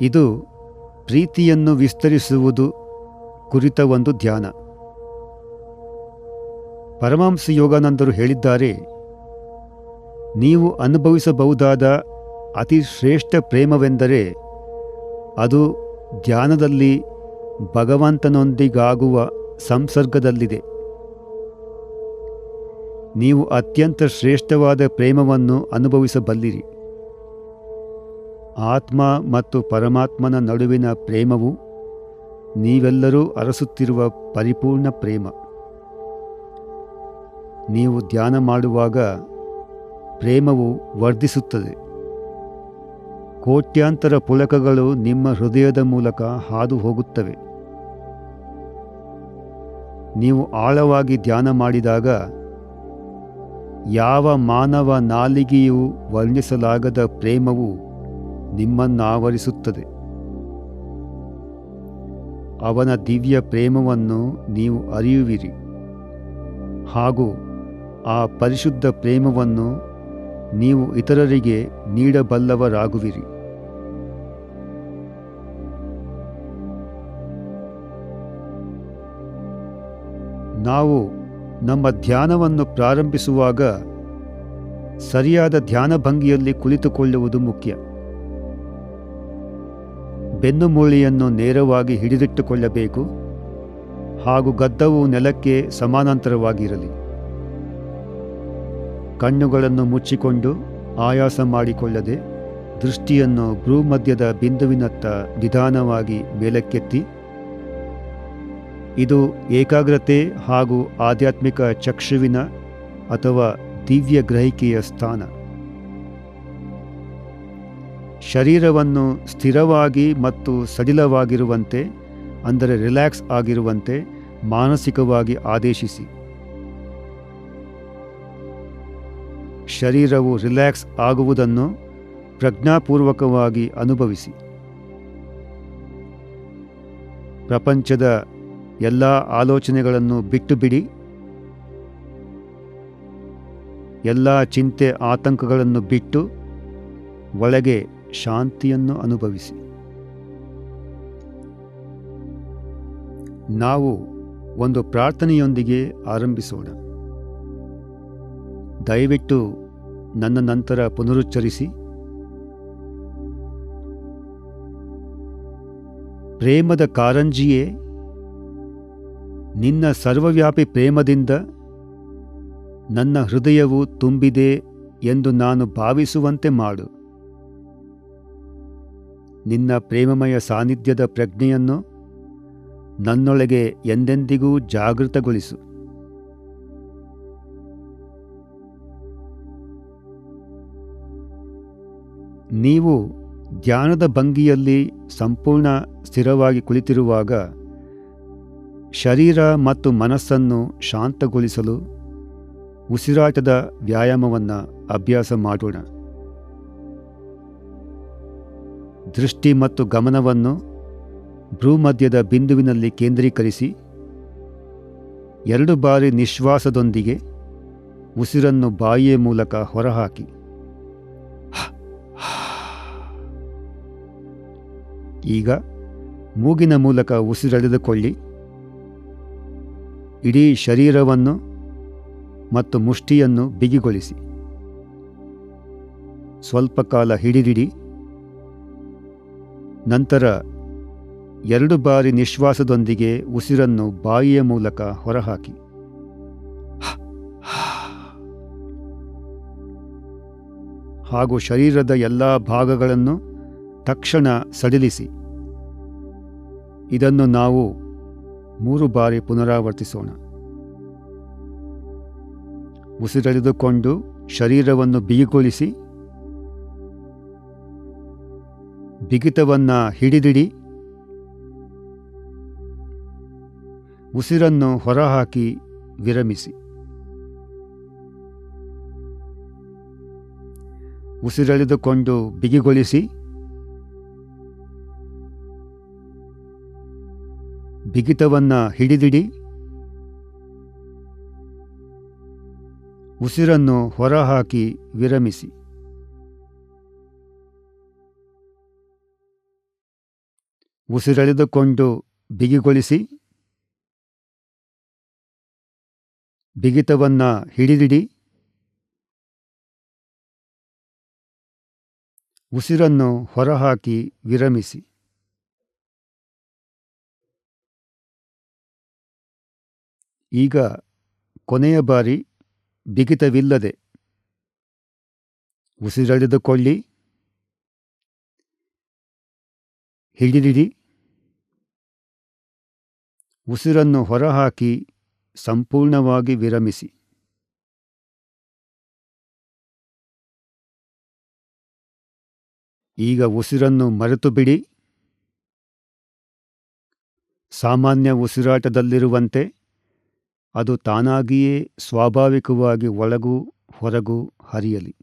ಇದು ಪ್ರೀತಿಯನ್ನು ವಿಸ್ತರಿಸುವುದು ಕುರಿತ ಒಂದು ಧ್ಯಾನ. ಪರಮಹಂಸ ಯೋಗಾನಂದರು ಹೇಳಿದ್ದಾರೆ, ನೀವು ಅನುಭವಿಸಬಹುದಾದ ಅತಿ ಶ್ರೇಷ್ಠ ಪ್ರೇಮವೆಂದರೆ ಅದು ಧ್ಯಾನದಲ್ಲಿ ಭಗವಂತನೊಂದಿಗಾಗುವ ಸಂಸರ್ಗದಲ್ಲಿದೆ. ನೀವು ಅತ್ಯಂತ ಶ್ರೇಷ್ಠವಾದ ಪ್ರೇಮವನ್ನು ಅನುಭವಿಸಬಲ್ಲಿರಿ. ಆತ್ಮ ಮತ್ತು ಪರಮಾತ್ಮನ ನಡುವಿನ ಪ್ರೇಮವು ನೀವೆಲ್ಲರೂ ಅರಸುತ್ತಿರುವ ಪರಿಪೂರ್ಣ ಪ್ರೇಮ. ನೀವು ಧ್ಯಾನ ಮಾಡುವಾಗ ಪ್ರೇಮವು ವರ್ಧಿಸುತ್ತದೆ. ಕೋಟ್ಯಾಂತರ ಪುಳಕಗಳು ನಿಮ್ಮ ಹೃದಯದ ಮೂಲಕ ಹಾದು ಹೋಗುತ್ತವೆ. ನೀವು ಆಳವಾಗಿ ಧ್ಯಾನ ಮಾಡಿದಾಗ ಯಾವ ಮಾನವ ನಾಲಿಗೆಯೂ ವರ್ಣಿಸಲಾಗದ ಪ್ರೇಮವು ನಿಮ್ಮನ್ನಾವರಿಸುತ್ತದೆ. ಅವನ ದಿವ್ಯ ಪ್ರೇಮವನ್ನು ನೀವು ಅರಿಯುವಿರಿ ಹಾಗೂ ಆ ಪರಿಶುದ್ಧ ಪ್ರೇಮವನ್ನು ನೀವು ಇತರರಿಗೆ ನೀಡಬಲ್ಲವರಾಗುವಿರಿ. ನಾವು ನಮ್ಮ ಧ್ಯಾನವನ್ನು ಪ್ರಾರಂಭಿಸುವಾಗ ಸರಿಯಾದ ಧ್ಯಾನ ಭಂಗಿಯಲ್ಲಿ ಕುಳಿತುಕೊಳ್ಳುವುದು ಮುಖ್ಯ. ಬೆನ್ನುಮೂಳೆಯನ್ನು ನೇರವಾಗಿ ಹಿಡಿದಿಟ್ಟುಕೊಳ್ಳಬೇಕು ಹಾಗೂ ಗದ್ದವು ನೆಲಕ್ಕೆ ಸಮಾನಾಂತರವಾಗಿರಲಿ. ಕಣ್ಣುಗಳನ್ನು ಮುಚ್ಚಿಕೊಂಡು ಆಯಾಸ ಮಾಡಿಕೊಳ್ಳದೆ ದೃಷ್ಟಿಯನ್ನು ಭ್ರೂಮಧ್ಯದ ಬಿಂದುವಿನತ್ತ ನಿಧಾನವಾಗಿ ಮೇಲಕ್ಕೆತ್ತಿ. ಇದು ಏಕಾಗ್ರತೆ ಹಾಗೂ ಆಧ್ಯಾತ್ಮಿಕ ಚಕ್ಷುವಿನ ಅಥವಾ ದಿವ್ಯ ಗ್ರಹಿಕೆಯ ಸ್ಥಾನ. ಶರೀರವನ್ನು ಸ್ಥಿರವಾಗಿ ಮತ್ತು ಸಡಿಲವಾಗಿರುವಂತೆ, ಅಂದರೆ ರಿಲ್ಯಾಕ್ಸ್ ಆಗಿರುವಂತೆ ಮಾನಸಿಕವಾಗಿ ಆದೇಶಿಸಿ. ಶರೀರವು ರಿಲ್ಯಾಕ್ಸ್ ಆಗುವುದನ್ನು ಪ್ರಜ್ಞಾಪೂರ್ವಕವಾಗಿ ಅನುಭವಿಸಿ. ಪ್ರಪಂಚದ ಎಲ್ಲ ಆಲೋಚನೆಗಳನ್ನು ಬಿಟ್ಟು ಬಿಡಿ. ಎಲ್ಲ ಚಿಂತೆ ಆತಂಕಗಳನ್ನು ಬಿಟ್ಟು ಒಳಗೆ ಶಾಂತಿಯನ್ನು ಅನುಭವಿಸಿ. ನಾವು ಒಂದು ಪ್ರಾರ್ಥನೆಯೊಂದಿಗೆ ಆರಂಭಿಸೋಣ. ದಯವಿಟ್ಟು ನನ್ನ ನಂತರ ಪುನರುಚ್ಚರಿಸಿ. ಪ್ರೇಮದ ಕಾರಂಜಿಯೇ, ನಿನ್ನ ಸರ್ವವ್ಯಾಪಿ ಪ್ರೇಮದಿಂದ ನನ್ನ ಹೃದಯವು ತುಂಬಿದೆ ಎಂದು ನಾನು ಭಾವಿಸುವಂತೆ ಮಾಡು. ನಿನ್ನ ಪ್ರೇಮಮಯ ಸಾನ್ನಿಧ್ಯದ ಪ್ರಜ್ಞೆಯನ್ನು ನನ್ನೊಳಗೆ ಎಂದೆಂದಿಗೂ ಜಾಗೃತಗೊಳಿಸು. ನೀವು ಧ್ಯಾನದ ಭಂಗಿಯಲ್ಲಿ ಸಂಪೂರ್ಣ ಸ್ಥಿರವಾಗಿ ಕುಳಿತಿರುವಾಗ ಶರೀರ ಮತ್ತು ಮನಸ್ಸನ್ನು ಶಾಂತಗೊಳಿಸಲು ಉಸಿರಾಟದ ವ್ಯಾಯಾಮವನ್ನು ಅಭ್ಯಾಸ ಮಾಡೋಣ. ದೃಷ್ಟಿ ಮತ್ತು ಗಮನವನ್ನು ಭ್ರೂಮಧ್ಯದ ಬಿಂದುವಿನಲ್ಲಿ ಕೇಂದ್ರೀಕರಿಸಿ 2 ಬಾರಿ ನಿಶ್ವಾಸದೊಂದಿಗೆ ಉಸಿರನ್ನು ಬಾಯಿಯ ಮೂಲಕ ಹೊರಹಾಕಿ. ಈಗ ಮೂಗಿನ ಮೂಲಕ ಉಸಿರೆಳೆದುಕೊಳ್ಳಿ. ಇಡೀ ಶರೀರವನ್ನು ಮತ್ತು ಮುಷ್ಟಿಯನ್ನು ಬಿಗಿಗೊಳಿಸಿ. ಸ್ವಲ್ಪ ಕಾಲ ಹಿಡಿದಿಡಿ. ನಂತರ 2 ಬಾರಿ ನಿಶ್ವಾಸದೊಂದಿಗೆ ಉಸಿರನ್ನು ಬಾಯಿಯ ಮೂಲಕ ಹೊರಹಾಕಿ. ಹಾಗೂ ಶರೀರದ ಎಲ್ಲ ಭಾಗಗಳನ್ನು ತಕ್ಷಣ ಸಡಿಲಿಸಿ. ಇದನ್ನು ನಾವು 3 ಬಾರಿ ಪುನರಾವರ್ತಿಸೋಣ. ಉಸಿರೆಳೆದುಕೊಂಡು ಶರೀರವನ್ನು ಬಿಗಿಗೊಳಿಸಿ. ಬಿಗಿತವನ್ನು ಹಿಡಿದಿಡಿ. ಉಸಿರನ್ನು ಹೊರಹಾಕಿ ವಿರಮಿಸಿ. ಉಸಿರೆಳೆದುಕೊಂಡು ಬಿಗಿಗೊಳಿಸಿ. ಬಿಗಿತವನ್ನು ಹಿಡಿದಿಡಿ. ಉಸಿರನ್ನು ಹೊರಹಾಕಿ ವಿರಮಿಸಿ. ಉಸಿರೆಳೆದುಕೊಂಡು ಬಿಗಿಗೊಳಿಸಿ, ಬಿಗಿತವನ್ನು ಹಿಡಿದಿಡಿ. ಉಸಿರನ್ನು ಹೊರಹಾಕಿ ವಿರಮಿಸಿ. ಈಗ ಕೊನೆಯ ಬಾರಿ ಬಿಗಿತವಿಲ್ಲದೆ ಉಸಿರೆಳೆದುಕೊಳ್ಳಿ, ಹಿಡಿದಿಡಿ. ಉಸಿರನ್ನು ಹೊರಹಾಕಿ ಸಂಪೂರ್ಣವಾಗಿ ವಿರಮಿಸಿ. ಈಗ ಉಸಿರನ್ನು ಮರೆತು ಬಿಡಿ. ಸಾಮಾನ್ಯ ಉಸಿರಾಟದಲ್ಲಿರುವಂತೆ ಅದು ತಾನಾಗಿಯೇ ಸ್ವಾಭಾವಿಕವಾಗಿ ಒಳಗೂ ಹೊರಗೂ ಹರಿಯಲಿ.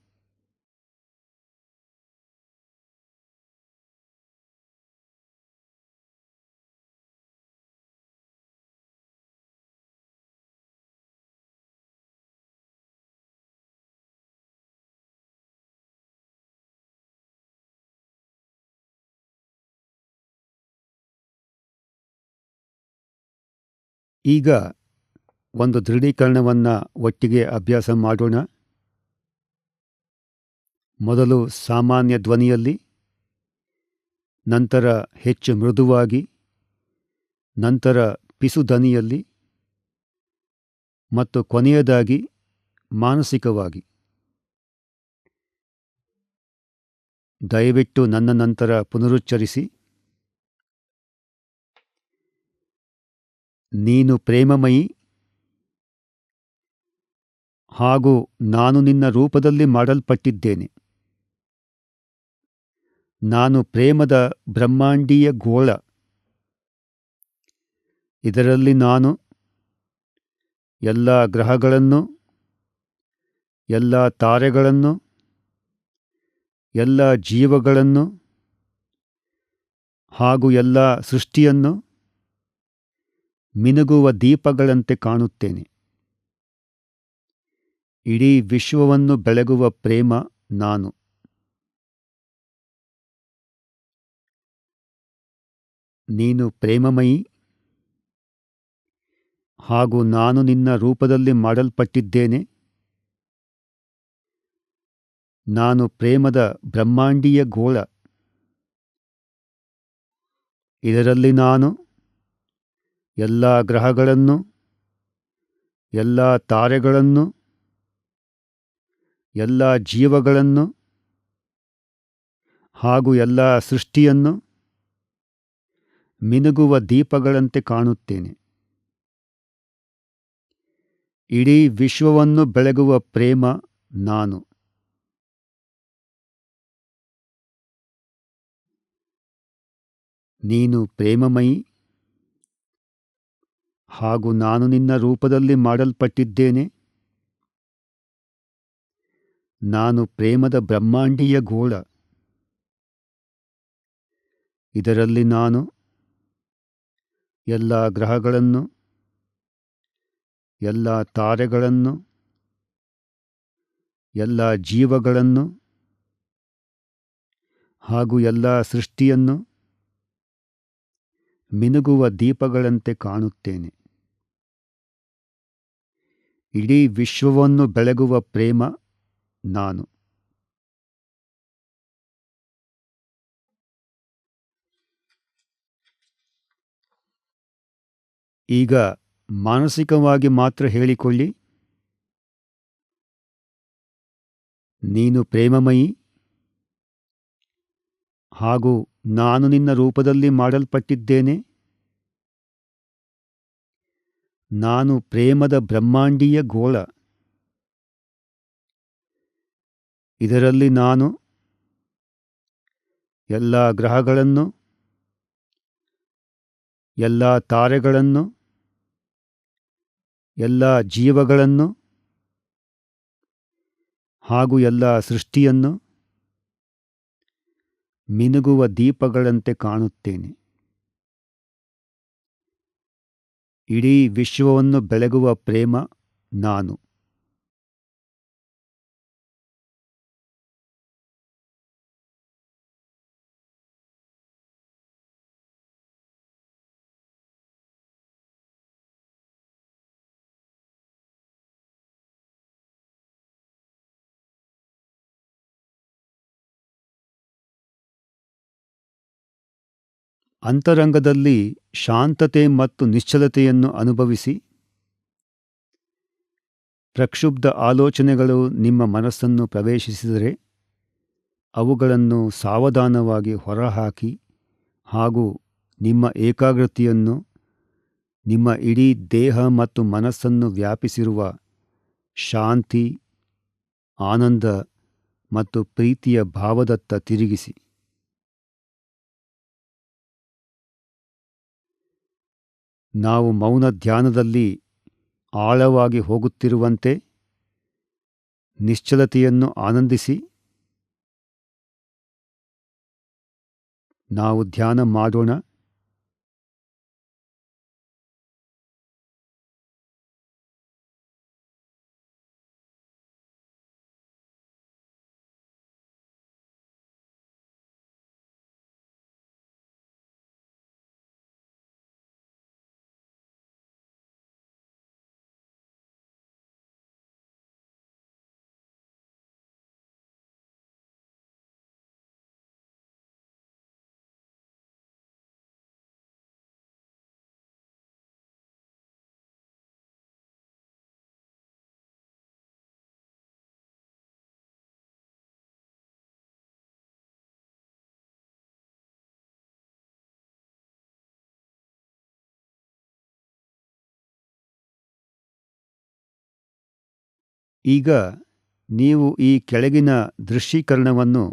ಈಗ ಒಂದು ದೃಢೀಕರಣವನ್ನು ಒಟ್ಟಿಗೆ ಅಭ್ಯಾಸ ಮಾಡೋಣ. ಮೊದಲು ಸಾಮಾನ್ಯ ಧ್ವನಿಯಲ್ಲಿ, ನಂತರ ಹೆಚ್ಚು ಮೃದುವಾಗಿ, ನಂತರ ಪಿಸು ಧ್ವನಿಯಲ್ಲಿ ಮತ್ತು ಕೊನೆಯದಾಗಿ ಮಾನಸಿಕವಾಗಿ. ದಯವಿಟ್ಟು ನನ್ನ ನಂತರ ಪುನರುಚ್ಚರಿಸಿ. ನೀನು ಪ್ರೇಮಮಯಿ ಹಾಗೂ ನಾನು ನಿನ್ನ ರೂಪದಲ್ಲಿ ಮಾಡಲ್ಪಟ್ಟಿದ್ದೇನೆ. ನಾನು ಪ್ರೇಮದ ಬ್ರಹ್ಮಾಂಡೀಯ ಗೋಳ. ಇದರಲ್ಲಿ ನಾನು ಎಲ್ಲ ಗ್ರಹಗಳನ್ನು, ಎಲ್ಲ ತಾರೆಗಳನ್ನು, ಎಲ್ಲ ಜೀವಗಳನ್ನು ಹಾಗೂ ಎಲ್ಲ ಸೃಷ್ಟಿಯನ್ನು ಮಿನುಗುವ ದೀಪಗಳಂತೆ ಕಾಣುತ್ತೇನೆ. ಇಡೀ ವಿಶ್ವವನ್ನು ಬೆಳಗುವ ಪ್ರೇಮ ನಾನು. ನೀನು ಪ್ರೇಮಮಯಿ ಹಾಗೂ ನಾನು ನಿನ್ನ ರೂಪದಲ್ಲಿ ಮಾಡಲ್ಪಟ್ಟಿದ್ದೇನೆ. ನಾನು ಪ್ರೇಮದ ಬ್ರಹ್ಮಾಂಡೀಯ ಗೋಳ. ಇದರಲ್ಲಿ ನಾನು ಎಲ್ಲ ಗ್ರಹಗಳನ್ನು, ಎಲ್ಲ ತಾರೆಗಳನ್ನು, ಎಲ್ಲ ಜೀವಗಳನ್ನು ಹಾಗೂ ಎಲ್ಲ ಸೃಷ್ಟಿಯನ್ನು ಮಿನುಗುವ ದೀಪಗಳಂತೆ ಕಾಣುತ್ತೇನೆ. ಇಡೀ ವಿಶ್ವವನ್ನು ಬೆಳಗುವ ಪ್ರೇಮ ನಾನು. ನೀನು ಪ್ರೇಮಮಯಿ ಹಾಗೂ ನಾನು ನಿನ್ನ ರೂಪದಲ್ಲಿ ಮಾಡಲ್ಪಟ್ಟಿದ್ದೇನೆ. ನಾನು ಪ್ರೇಮದ ಬ್ರಹ್ಮಾಂಡೀಯ ಗೋಳ. ಇದರಲ್ಲಿ ನಾನು ಎಲ್ಲ ಗ್ರಹಗಳನ್ನು, ಎಲ್ಲ ತಾರೆಗಳನ್ನು, ಎಲ್ಲ ಜೀವಗಳನ್ನು ಹಾಗೂ ಎಲ್ಲ ಸೃಷ್ಟಿಯನ್ನು ಮಿನುಗುವ ದೀಪಗಳಂತೆ ಕಾಣುತ್ತೇನೆ. ಇಡೀ ವಿಶ್ವವನ್ನು ಬೆಳಗುವ ಪ್ರೇಮ ನಾನು. ಈಗ ಮಾನಸಿಕವಾಗಿ ಮಾತ್ರ ಹೇಳಿಕೊಳ್ಳಿ. ನೀನು ಪ್ರೇಮಮಯಿ ಹಾಗೂ ನಾನು ನಿನ್ನ ರೂಪದಲ್ಲಿ ಮಾಡಲ್ಪಟ್ಟಿದ್ದೇನೆ. ನಾನು ಪ್ರೇಮದ ಬ್ರಹ್ಮಾಂಡೀಯ ಗೋಳ. ಇದರಲ್ಲಿ ನಾನು ಎಲ್ಲ ಗ್ರಹಗಳನ್ನು, ಎಲ್ಲ ತಾರೆಗಳನ್ನು, ಎಲ್ಲ ಜೀವಗಳನ್ನು ಹಾಗೂ ಎಲ್ಲ ಸೃಷ್ಟಿಯನ್ನು ಮಿನುಗುವ ದೀಪಗಳಂತೆ ಕಾಣುತ್ತೇನೆ. ಇಡೀ ವಿಶ್ವವನ್ನು ಬೆಳಗುವ ಪ್ರೇಮ ನಾನು. ಅಂತರಂಗದಲ್ಲಿ ಶಾಂತತೆ ಮತ್ತು ನಿಶ್ಚಲತೆಯನ್ನು ಅನುಭವಿಸಿ. ಪ್ರಕ್ಷುಬ್ಧ ಆಲೋಚನೆಗಳು ನಿಮ್ಮ ಮನಸ್ಸನ್ನು ಪ್ರವೇಶಿಸಿದರೆ ಅವುಗಳನ್ನು ಸಾವಧಾನವಾಗಿ ಹೊರಹಾಕಿ ಹಾಗೂ ನಿಮ್ಮ ಏಕಾಗ್ರತೆಯನ್ನು ನಿಮ್ಮ ಇಡೀ ದೇಹ ಮತ್ತು ಮನಸ್ಸನ್ನು ವ್ಯಾಪಿಸಿರುವ ಶಾಂತಿ, ಆನಂದ ಮತ್ತು ಪ್ರೀತಿಯ ಭಾವದತ್ತ ತಿರುಗಿಸಿ. ನಾವು ಮೌನ ಧ್ಯಾನದಲ್ಲಿ ಆಳವಾಗಿ ಹೋಗುತ್ತಿರುವಂತೆ ನಿಶ್ಚಲತೆಯನ್ನು ಆನಂದಿಸಿ. ನಾವು ಧ್ಯಾನ ಮಾಡೋಣ. ಈಗ ನೀವು ಈ ಕೆಳಗಿನ ದೃಶ್ಯೀಕರಣವನ್ನು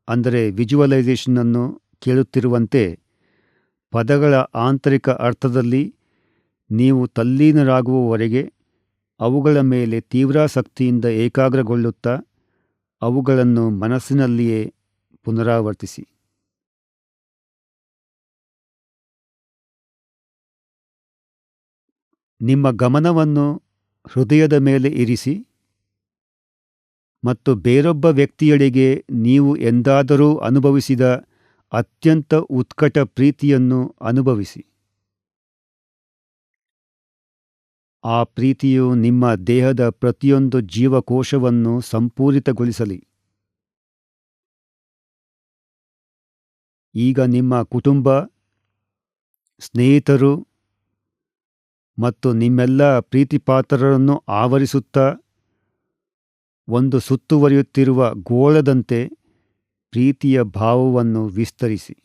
ಅಂದರೆ ವಿಜುವಲೈಸೇಷನನ್ನು ಕೇಳುತ್ತಿರುವಂತೆ ಪದಗಳ ಆಂತರಿಕ ಅರ್ಥದಲ್ಲಿ ನೀವು ತಲ್ಲೀನರಾಗುವವರೆಗೆ ಅವುಗಳ ಮೇಲೆ ತೀವ್ರಾಸಕ್ತಿಯಿಂದ ಏಕಾಗ್ರಗೊಳ್ಳುತ್ತಾ ಅವುಗಳನ್ನು ಮನಸ್ಸಿನಲ್ಲಿಯೇ ಪುನರಾವರ್ತಿಸಿ. ನಿಮ್ಮ ಗಮನವನ್ನು ಹೃದಯದ ಮೇಲೆ ಇರಿಸಿ ಮತ್ತು ಬೇರೊಬ್ಬ ವ್ಯಕ್ತಿಯೆಡೆಗೆ ನೀವು ಎಂದಾದರೂ ಅನುಭವಿಸಿದ ಅತ್ಯಂತ ಉತ್ಕಟ ಪ್ರೀತಿಯನ್ನು ಅನುಭವಿಸಿ. ಆ ಪ್ರೀತಿಯು ನಿಮ್ಮ ದೇಹದ ಪ್ರತಿಯೊಂದು ಜೀವಕೋಶವನ್ನು ಸಂಪೂರಿತಗೊಳಿಸಲಿ. ಈಗ ನಿಮ್ಮ ಕುಟುಂಬ, ಸ್ನೇಹಿತರು ಮತ್ತು ನಿಮ್ಮೆಲ್ಲ ಪ್ರೀತಿಪಾತ್ರರನ್ನು ಆವರಿಸುತ್ತಾ ಒಂದು ಸುತ್ತುವರಿಯುತ್ತಿರುವ ಗೋಳದಂತೆ ಪ್ರೀತಿಯ ಭಾವವನ್ನು ವಿಸ್ತರಿಸಿ.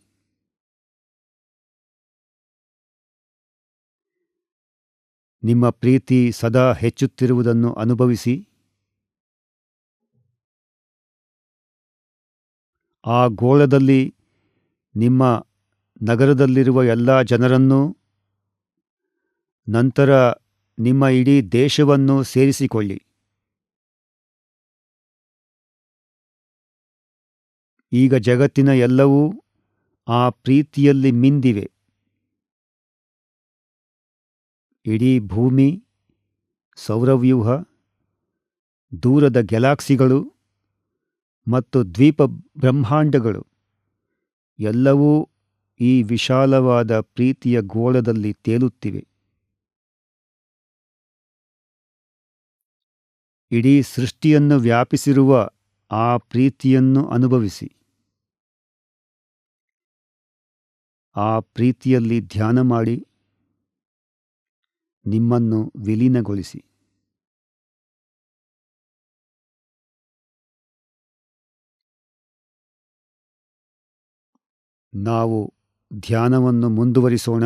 ನಿಮ್ಮ ಪ್ರೀತಿ ಸದಾ ಹೆಚ್ಚುತ್ತಿರುವುದನ್ನು ಅನುಭವಿಸಿ. ಆ ಗೋಳದಲ್ಲಿ ನಿಮ್ಮ ನಗರದಲ್ಲಿರುವ ಎಲ್ಲ ಜನರನ್ನೂ ನಂತರ ನಿಮ್ಮ ಇಡೀ ದೇಶವನ್ನು ಸೇರಿಸಿಕೊಳ್ಳಿ. ಈಗ ಜಗತ್ತಿನ ಎಲ್ಲವೂ ಆ ಪ್ರೀತಿಯಲ್ಲಿ ಮಿಂದಿವೆ. ಇಡೀ ಭೂಮಿ, ಸೌರವ್ಯೂಹ, ದೂರದ ಗ್ಯಾಲಕ್ಸಿಗಳು ಮತ್ತು ದ್ವೀಪ ಬ್ರಹ್ಮಾಂಡಗಳು ಎಲ್ಲವೂ ಈ ವಿಶಾಲವಾದ ಪ್ರೀತಿಯ ಗೋಳದಲ್ಲಿ ತೇಲುತ್ತಿವೆ. ಇಡೀ ಸೃಷ್ಟಿಯನ್ನು ವ್ಯಾಪಿಸಿರುವ ಆ ಪ್ರೀತಿಯನ್ನು ಅನುಭವಿಸಿ. ಆ ಪ್ರೀತಿಯಲ್ಲಿ ಧ್ಯಾನ ಮಾಡಿ ನಿಮ್ಮನ್ನು ವಿಲೀನಗೊಳಿಸಿ. ನಾವು ಧ್ಯಾನವನ್ನು ಮುಂದುವರಿಸೋಣ.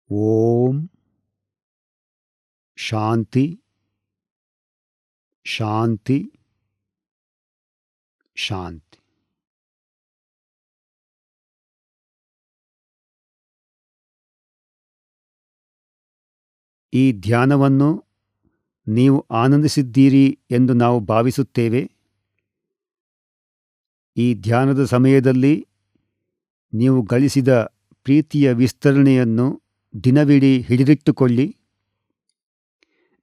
ಓಂ ಶಾಂತಿ ಶಾಂತಿ ಶಾಂತಿ. ಈ ಧ್ಯಾನವನ್ನು ನೀವು ಆನಂದಿಸಿದ್ದೀರಿ ಎಂದು ನಾವು ಭಾವಿಸುತ್ತೇವೆ. ಈ ಧ್ಯಾನದ ಸಮಯದಲ್ಲಿ ನೀವು ಗಳಿಸಿದ ಪ್ರೀತಿಯ ವಿಸ್ತರಣೆಯನ್ನು ದಿನವಿಡೀ ಹಿಡಿದಿಟ್ಟುಕೊಳ್ಳಿ.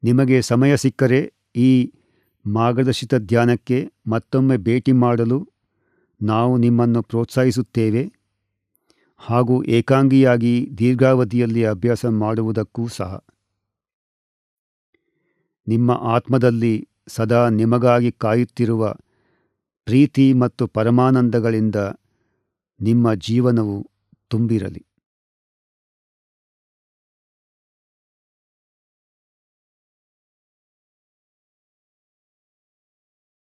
ನಿಮಗೆ ಸಮಯ ಸಿಕ್ಕರೆ ಈ ಮಾರ್ಗದರ್ಶಿತ ಧ್ಯಾನಕ್ಕೆ ಮತ್ತೊಮ್ಮೆ ಭೇಟಿ ಮಾಡಲು ನಾವು ನಿಮ್ಮನ್ನು ಪ್ರೋತ್ಸಾಹಿಸುತ್ತೇವೆ, ಹಾಗೂ ಏಕಾಂಗಿಯಾಗಿ ದೀರ್ಘಾವಧಿಯಲ್ಲಿ ಅಭ್ಯಾಸ ಮಾಡುವುದಕ್ಕೂ ಸಹ. ನಿಮ್ಮ ಆತ್ಮದಲ್ಲಿ ಸದಾ ನಿಮಗಾಗಿ ಕಾಯುತ್ತಿರುವ ಪ್ರೀತಿ ಮತ್ತು ಪರಮಾನಂದಗಳಿಂದ ನಿಮ್ಮ ಜೀವನವು ತುಂಬಿರಲಿ.